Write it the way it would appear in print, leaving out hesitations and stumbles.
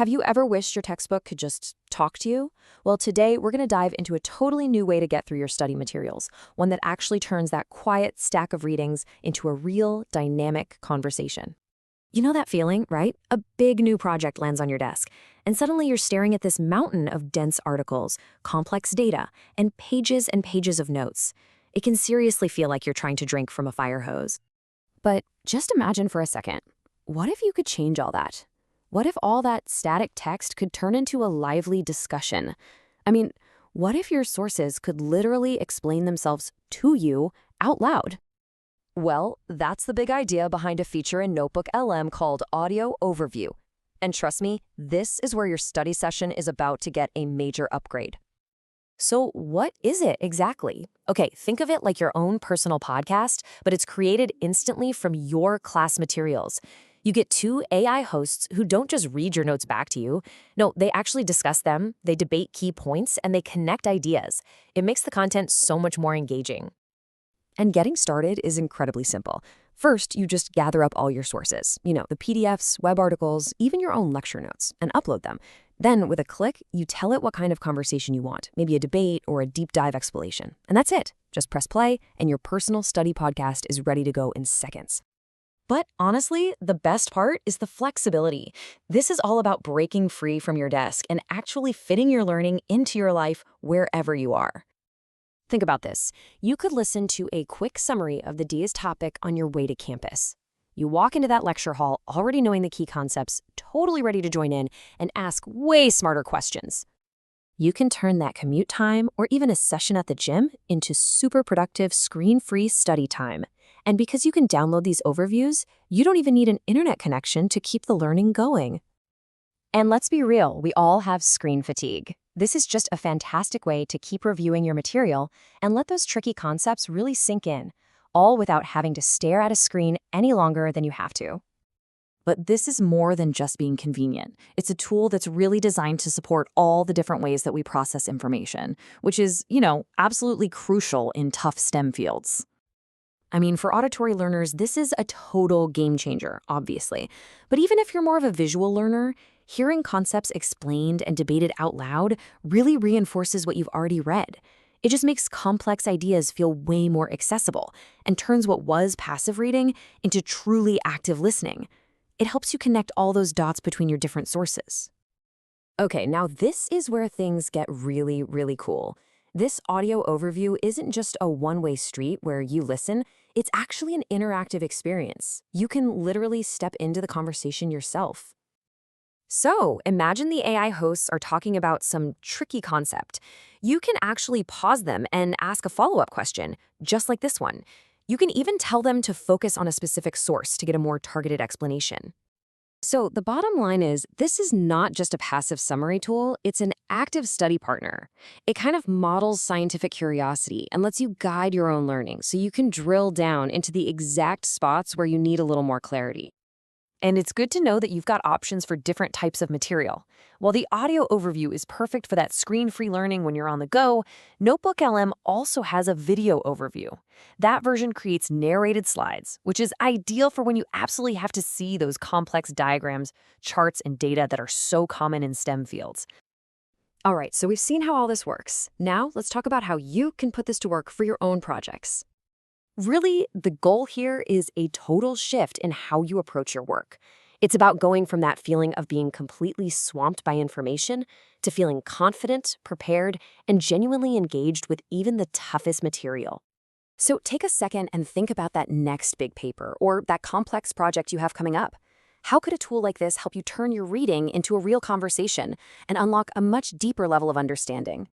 Have you ever wished your textbook could just talk to you? Well, today we're going to dive into a totally new way to get through your study materials, one that actually turns that quiet stack of readings into a real, dynamic conversation. You know that feeling, right? A big new project lands on your desk, and suddenly you're staring at this mountain of dense articles, complex data, and pages of notes. It can seriously feel like you're trying to drink from a fire hose. But just imagine for a second, what if you could change all that? What if all that static text could turn into a lively discussion? I mean, what if your sources could literally explain themselves to you out loud? Well, that's the big idea behind a feature in NoteBookLM called Audio Overview. And trust me, this is where your study session is about to get a major upgrade. So what is it exactly? Okay, think of it like your own personal podcast, but it's created instantly from your class materials. You get two AI hosts who don't just read your notes back to you. No, they actually discuss them, they debate key points, and they connect ideas. It makes the content so much more engaging. And getting started is incredibly simple. First, you just gather up all your sources, the PDFs, web articles, even your own lecture notes, and upload them. Then, with a click, you tell it what kind of conversation you want, maybe a debate or a deep dive explanation. And that's it. Just press play, and your personal study podcast is ready to go in seconds. But honestly, the best part is the flexibility. This is all about breaking free from your desk and actually fitting your learning into your life wherever you are. Think about this. You could listen to a quick summary of the day's topic on your way to campus. You walk into that lecture hall already knowing the key concepts, totally ready to join in and ask way smarter questions. You can turn that commute time or even a session at the gym into super productive screen-free study time. And because you can download these overviews, you don't even need an internet connection to keep the learning going. And let's be real, we all have screen fatigue. This is just a fantastic way to keep reviewing your material and let those tricky concepts really sink in, all without having to stare at a screen any longer than you have to. But this is more than just being convenient. It's a tool that's really designed to support all the different ways that we process information, which is, absolutely crucial in tough STEM fields. I mean, for auditory learners, this is a total game changer, obviously. But even if you're more of a visual learner, hearing concepts explained and debated out loud really reinforces what you've already read. It just makes complex ideas feel way more accessible and turns what was passive reading into truly active listening. It helps you connect all those dots between your different sources. Okay, now this is where things get really, really cool. This audio overview isn't just a one-way street where you listen, it's actually an interactive experience. You can literally step into the conversation yourself. So, imagine the AI hosts are talking about some tricky concept. You can actually pause them and ask a follow-up question, just like this one. You can even tell them to focus on a specific source to get a more targeted explanation. So the bottom line is, this is not just a passive summary tool, it's an active study partner. It kind of models scientific curiosity and lets you guide your own learning so you can drill down into the exact spots where you need a little more clarity. And it's good to know that you've got options for different types of material. While the audio overview is perfect for that screen-free learning when you're on the go, NoteBookLM also has a video overview. That version creates narrated slides, which is ideal for when you absolutely have to see those complex diagrams, charts, and data that are so common in STEM fields. All right, so we've seen how all this works. Now let's talk about how you can put this to work for your own projects. Really, the goal here is a total shift in how you approach your work. It's about going from that feeling of being completely swamped by information to feeling confident, prepared, and genuinely engaged with even the toughest material. So take a second and think about that next big paper or that complex project you have coming up. How could a tool like this help you turn your reading into a real conversation and unlock a much deeper level of understanding?